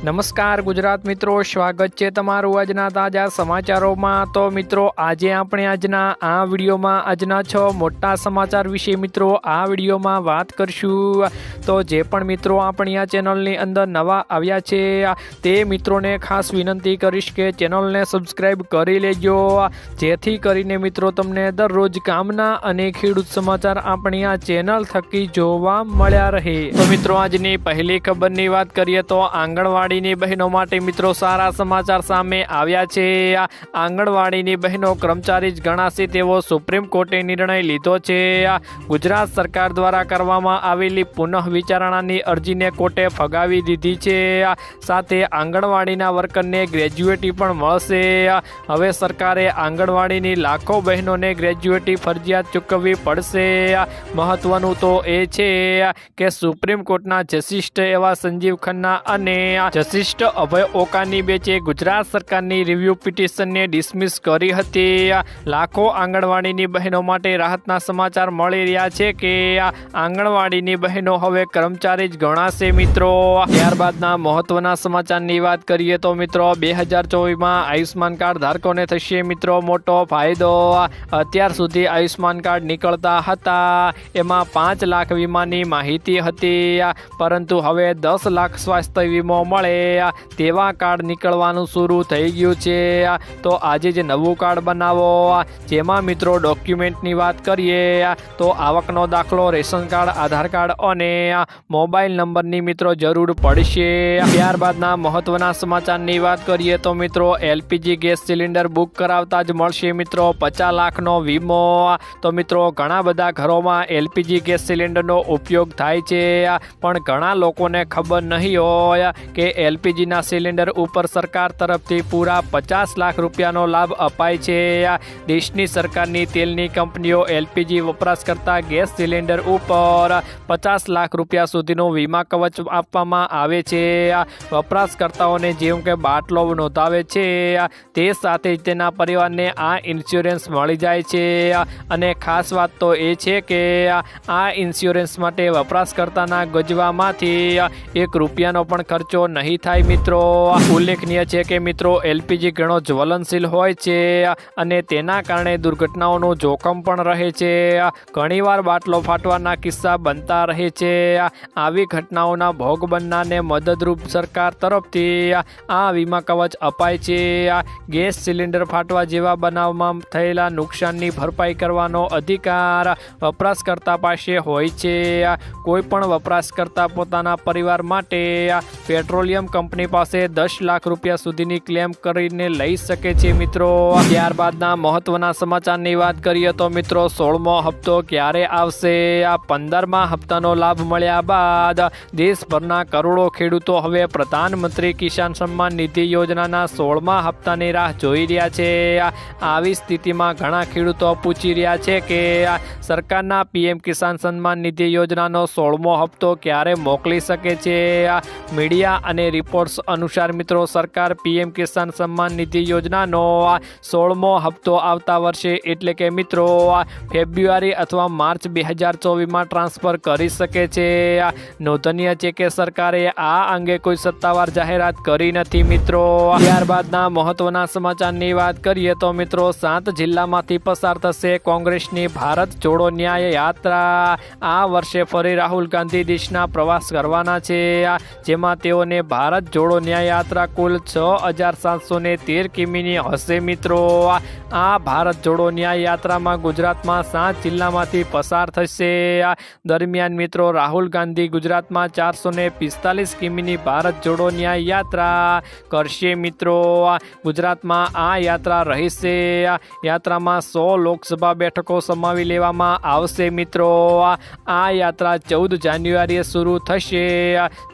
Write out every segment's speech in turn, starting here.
નમસ્કાર ગુજરાત મિત્રો, સ્વાગત છે તમારું આજના તાજા સમાચારોમાં। તો મિત્રો આજે આપણે આજના આ વિડીયોમાં આજના 6 મોટા સમાચાર વિશે મિત્રો આ વિડીયોમાં વાત કરશું। તો જે પણ મિત્રો આપણી આ ચેનલની અંદર નવા આવ્યા છે તે મિત્રોને ખાસ વિનંતી કરીશ કે ચેનલને સબસ્ક્રાઈબ કરી લેજો, જેથી કરીને મિત્રો તમને દરરોજ કામના અને ખેડૂત સમાચાર આપણી આ ચેનલ થકી જોવા મળ્યા રહે। તો મિત્રો આજની પહેલી ખબરની વાત કરીએ તો આંગણવાડીની બહેનો માટે મિત્રો સારા સમાચાર સામે આવ્યા છે। આંગણવાડીની બહેનો કર્મચારી જ ગણાશે તેવો સુપ્રીમ કોર્ટે નિર્ણય લીધો છે। ગુજરાત સરકાર દ્વારા કરવામાં આવેલી પુનઃ વિચારણાની અરજીને કોર્ટે ફગાવી દીધી છે। સાથે આંગણવાડીના વર્કરને ગ્રેજ્યુએટી પણ મળશે। હવે સરકારે આંગણવાડીની લાખો બહેનોને ગ્રેજ્યુએટી ફરજિયાત ચૂકવવી પડશે। મહત્વનું તો એ છે કે સુપ્રીમ કોર્ટના જસ્ટિસ એવા સંજીવ ખન્ના અને જસ્ટિસ અભય ઓકાની બેચે ગુજરાત સરકારની રિવ્યુ પિટિશનને ડિસમિસ કરી હતી। લાખો આંગણવાડીની બહેનો માટે રાહતના સમાચાર મળી રહ્યા છે કે આંગણવાડીની બહેનો હવે કર્મચારી જ ગણાશે મિત્રો। ત્યારબાદના મહત્વના સમાચારની વાત કરીએ તો મિત્રો 2024માં આયુષ્માન કાર્ડ ધારકોને થશે મિત્રો મોટો ફાયદો। અત્યાર સુધી આયુષ્માન કાર્ડ નીકળતા હતા એમાં 5 લાખ વીમાની માહિતી હતી, પરંતુ હવે 10 લાખ સ્વાસ્થ્ય વીમો મળે તેવા કાર્ડ નીકળવાનું શરૂ થઈ ગયું છે। તો આજે જ નવું કાર્ડ બનાવો, જેમાં મિત્રો ડોક્યુમેન્ટની વાત કરીએ તો આવકનો દાખલો, રેશન કાર્ડ, આધાર કાર્ડ અને મોબાઈલ નંબરની મિત્રો જરૂર પડશે। ત્યારબાદના મહત્વના સમાચારની વાત કરીએ તો મિત્રો એલપીજી ગેસ સિલિન્ડર બુક કરાવતા જ મળશે મિત્રો 50 લાખનો વીમો। તો મિત્રો ઘણા બધા ઘરોમાં એલપીજી ગેસ સિલિન્ડરનો ઉપયોગ થાય છે, પણ ઘણા લોકોને ખબર નહીં હોય કે એલપીજીના સિલિન્ડર ઉપર સરકાર તરફથી પૂરા 50 લાખ રૂપિયાનો લાભ અપાય છે। દેશની સરકારની તેલની કંપનીઓ એલપીજી વપરાશકર્તા ગેસ સિલિન્ડર ઉપર 50 લાખ રૂપિયા સુધીનું વીમા કવચ આપવામાં આવે છે। વપરાશકર્તાઓને જેમ કે બાટલો નોંધાવે છે તે સાથે તેના પરિવારને આ ઇન્સ્યોરન્સ મળી જાય છે। અને ખાસ વાત તો એ છે કે આ ઇન્સ્યોરન્સ માટે વપરાશકર્તાના ગજવામાંથી 1 રૂપિયાનો પણ ખર્ચો નહીં થાય મિત્રો। ઉલ્લેખનીય છે કે મિત્રો એલપીજી ઘણો જ્વલનશીલ હોય છે અને તેના કારણે દુર્ઘટનાઓનું જોખમ પણ રહે છે। ઘણીવાર બાટલો ફાટવાના કિસ્સા બનતા રહે છે। આવી ઘટનાઓના ભોગ બનનારને મદદરૂપ સરકાર તરફથી આ વીમા કવચ અપાય છે। ગેસ સિલિન્ડર ફાટવા જેવા બનાવમાં થયેલા નુકસાનની ભરપાઈ કરવાનો અધિકાર વપરાશકર્તા પાસે હોય છે। કોઈ પણ વપરાશકર્તા પોતાના પરિવાર માટે પેટ્રોલિયમ કંપની પાસે 10 લાખ રૂપિયા સુધીની ક્લેમ કરીને લઈ શકે છે મિત્રો। ત્યારબાદના મહત્વના સમાચારની વાત કરીએ તો મિત્રો 16મો હપ્તો ક્યારે આવશે? 15મા હપ્તાનો લાભ મળ્યા બાદ દેશભરના કરોડો ખેડૂતો હવે પ્રધાનમંત્રી કિસાન સન્માન નિધિ યોજનાના 16મા હપ્તાની રાહ જોઈ રહ્યા છે। આવી સ્થિતિમાં ઘણા ખેડૂતો પૂછી રહ્યા છે કે સરકારના પીએમ કિસાન સન્માન નિધિ યોજનાનો 16મો હપ્તો ક્યારે મોકલી શકે છે। મીડિયા અને રિપોર્ટ્સ અનુસાર મિત્રો સરકાર પીએમ કિસાન સન્માન નિધિ યોજનાનો 16મો હપ્તો આવતા વર્ષે એટલે કે મિત્રો ફેબ્રુઆરી અથવા માર્ચ 2024માં ટ્રાન્સફર કરી શકે છે। નોંધનીય છે કે સરકારે આ અંગે કોઈ સત્તાવાર જાહેરાત કરી નથી મિત્રો। ત્યારબાદના મહત્વના સમાચારની વાત કરીએ તો મિત્રો 7 જિલ્લામાંથી પસાર થશે કોંગ્રેસની ભારત જોડો ન્યાય યાત્રા। આ વર્ષે ફરી રાહુલ ગાંધી દેશના પ્રવાસ કરવાના છે, જેમાં તેઓને ભારત જોડો ન્યાય યાત્રા કુલ 6713 કિમીની હશે મિત્રો। આ ભારત જોડો ન્યાય યાત્રામાં ગુજરાતમાં 7 જિલ્લામાંથી પસાર થશે। દરમિયાન મિત્રો રાહુલ ગાંધી ગુજરાતમાં 445 કિમીની ભારત જોડો ન્યાય યાત્રા કરશે મિત્રો। ગુજરાતમાં આ યાત્રા રહેશે। યાત્રામાં 100 લોકસભા બેઠકો સમાવી લેવામાં આવશે મિત્રો। આ યાત્રા 14 જાન્યુઆરીએ શરૂ થશે,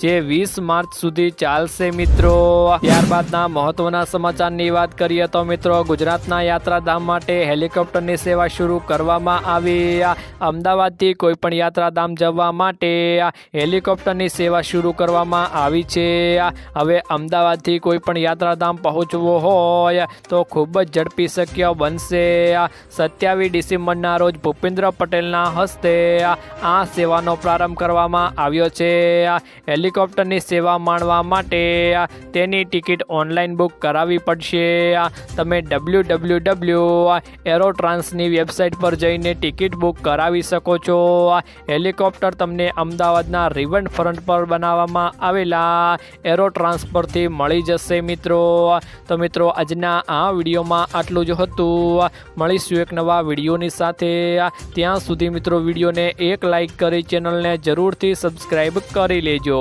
જે 20 માર્ચ સુધી ચાલશે મિત્રો। ત્યારબાદના મહત્વના સમાચારની વાત કરીએ તો મિત્રો ગુજરાતના યાત્રા યાત્રાધામ માટે હેલિકોપ્ટરની સેવા શરૂ કરવામાં આવી। અમદાવાદથી કોઈપણ યાત્રાધામ જવા માટે હેલિકોપ્ટરની સેવા શરૂ કરવામાં આવી છે। હવે અમદાવાદથી કોઈપણ યાત્રાધામ પહોંચવું હોય તો ખૂબ જ ઝડપી શક્ય બનશે। 27 ડિસેમ્બરના રોજ ભૂપેન્દ્ર પટેલના હસ્તે આ સેવાનો પ્રારંભ કરવામાં આવ્યો છે। હેલિકોપ્ટરની સેવા માણવા માટે તેની ટિકિટ ઓનલાઈન બુક કરાવવી પડશે। તમે www.aerotransની વેબસાઇટ પર જઈને ટિકિટ બુક કરાવી શકો છો। હેલિકોપ્ટર તમને અમદાવાદના રિવરફ્રન્ટ પર બનાવવામાં આવેલા એરોટ્રાન્સ પરથી મળી જશે મિત્રો। તો મિત્રો આજના આ વિડીયોમાં આટલું જ હતું। મળીશું એક નવા વિડીયોની સાથે। ત્યાં સુધી મિત્રો વિડીયોને એક લાઈક કરી ચેનલને જરૂરથી સબસ્ક્રાઈબ કરી લેજો।